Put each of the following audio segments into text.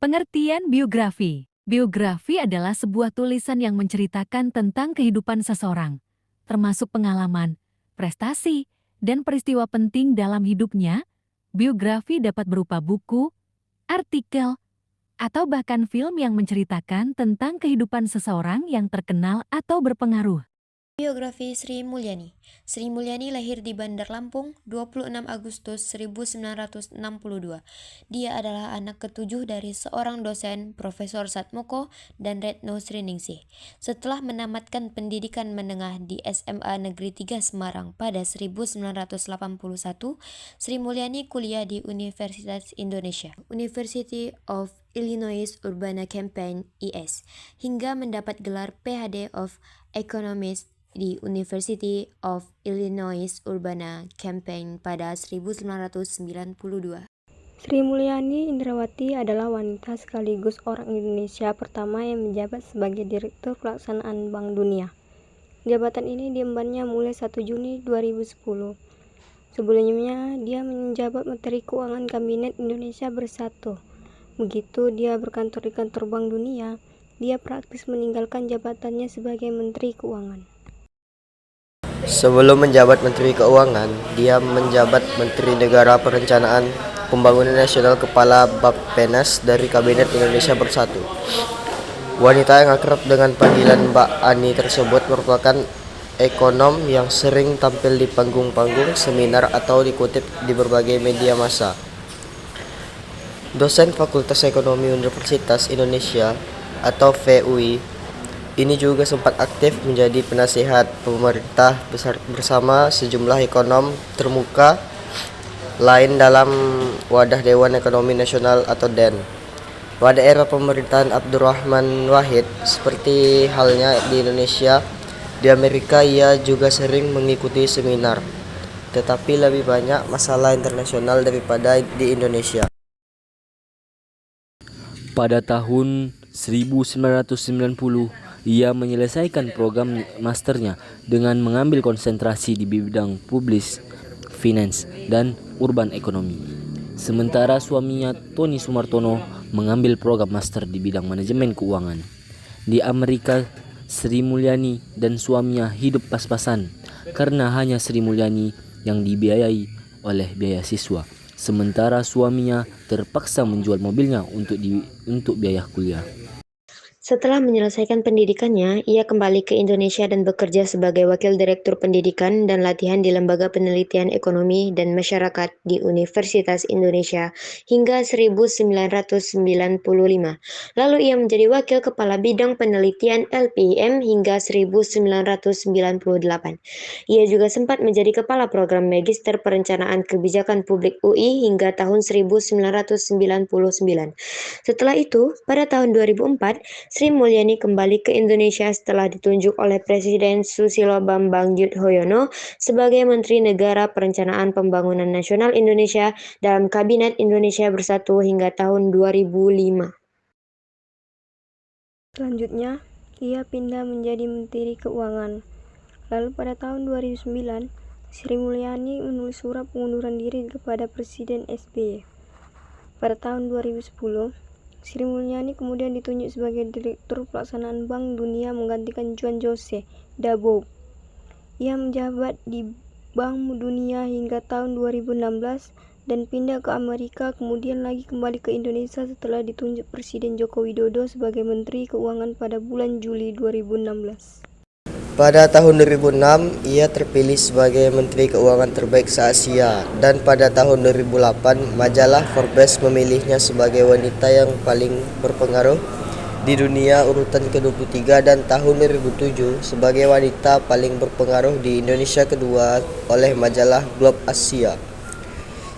Pengertian biografi. Biografi adalah sebuah tulisan yang menceritakan tentang kehidupan seseorang, termasuk pengalaman, prestasi, dan peristiwa penting dalam hidupnya. Biografi dapat berupa buku, artikel, atau bahkan film yang menceritakan tentang kehidupan seseorang yang terkenal atau berpengaruh. Biografi Sri Mulyani. Sri Mulyani lahir di Bandar Lampung 26 Agustus 1962. Dia adalah anak ketujuh dari seorang dosen, Profesor Satmoko dan Retno Sriningsih. Setelah menamatkan pendidikan menengah di SMA Negeri 3 Semarang pada 1981, Sri Mulyani kuliah di Universitas Indonesia, University of Illinois Urbana-Champaign (IS), hingga mendapat gelar PhD of Economics di University of Illinois Urbana-Champaign pada 1992. Sri Mulyani Indrawati adalah wanita sekaligus orang Indonesia pertama yang menjabat sebagai Direktur Pelaksanaan Bank Dunia. Jabatan ini diembannya mulai 1 Juni 2010. Sebelumnya, dia menjabat Menteri Keuangan Kabinet Indonesia Bersatu. Begitu dia berkantor di kantor Bank Dunia, dia praktis meninggalkan jabatannya sebagai Menteri Keuangan. Sebelum menjabat Menteri Keuangan, dia menjabat Menteri Negara Perencanaan Pembangunan Nasional Kepala Bappenas dari Kabinet Indonesia Bersatu. Wanita yang akrab dengan panggilan Mbak Ani tersebut merupakan ekonom yang sering tampil di panggung-panggung seminar atau dikutip di berbagai media massa. Dosen Fakultas Ekonomi Universitas Indonesia atau FUI, ini juga sempat aktif menjadi penasihat pemerintah bersama sejumlah ekonom termuka lain dalam wadah Dewan Ekonomi Nasional atau DEN. Pada era pemerintahan Abdurrahman Wahid, seperti halnya di Indonesia, di Amerika ia juga sering mengikuti seminar, tetapi lebih banyak masalah internasional daripada di Indonesia. Pada tahun 1990, ia menyelesaikan program masternya dengan mengambil konsentrasi di bidang public finance dan urban economy. Sementara suaminya Tony Sumartono mengambil program master di bidang manajemen keuangan. Di Amerika, Sri Mulyani dan suaminya hidup pas-pasan karena hanya Sri Mulyani yang dibiayai oleh biaya siswa. Sementara suaminya terpaksa menjual mobilnya untuk biaya kuliah. Setelah menyelesaikan pendidikannya, ia kembali ke Indonesia dan bekerja sebagai Wakil Direktur Pendidikan dan Latihan di Lembaga Penelitian Ekonomi dan Masyarakat di Universitas Indonesia hingga 1995. Lalu ia menjadi Wakil Kepala Bidang Penelitian LPIM hingga 1998. Ia juga sempat menjadi Kepala Program Magister Perencanaan Kebijakan Publik UI hingga tahun 1999. Setelah itu, pada tahun 2004, Sri Mulyani kembali ke Indonesia setelah ditunjuk oleh Presiden Susilo Bambang Yudhoyono sebagai Menteri Negara Perencanaan Pembangunan Nasional Indonesia dalam Kabinet Indonesia Bersatu hingga tahun 2005. Selanjutnya, ia pindah menjadi Menteri Keuangan. Lalu pada tahun 2009, Sri Mulyani menulis surat pengunduran diri kepada Presiden SBY. Pada tahun 2010, Sri Mulyani kemudian ditunjuk sebagai Direktur Pelaksanaan Bank Dunia menggantikan Juan José Dabow. Ia menjabat di Bank Dunia hingga tahun 2016 dan pindah ke Amerika, kemudian lagi kembali ke Indonesia setelah ditunjuk Presiden Joko Widodo sebagai Menteri Keuangan pada bulan Juli 2016. Pada tahun 2006, ia terpilih sebagai Menteri Keuangan terbaik se-Asia, dan pada tahun 2008, majalah Forbes memilihnya sebagai wanita yang paling berpengaruh di dunia urutan ke-23, dan tahun 2007 sebagai wanita paling berpengaruh di Indonesia kedua oleh majalah Globe Asia.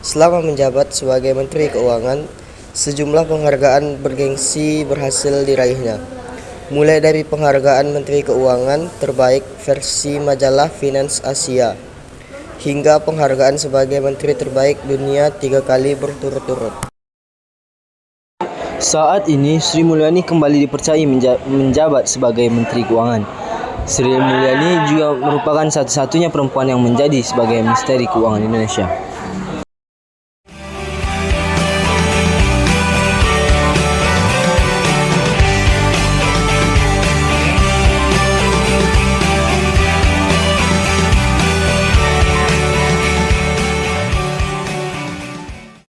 Selama menjabat sebagai Menteri Keuangan, sejumlah penghargaan bergengsi berhasil diraihnya. Mulai dari penghargaan Menteri Keuangan terbaik versi majalah Finance Asia, hingga penghargaan sebagai Menteri Terbaik Dunia 3 kali berturut-turut. Saat ini, Sri Mulyani kembali dipercayai menjabat sebagai Menteri Keuangan. Sri Mulyani juga merupakan satu-satunya perempuan yang menjadi sebagai Menteri Keuangan Indonesia.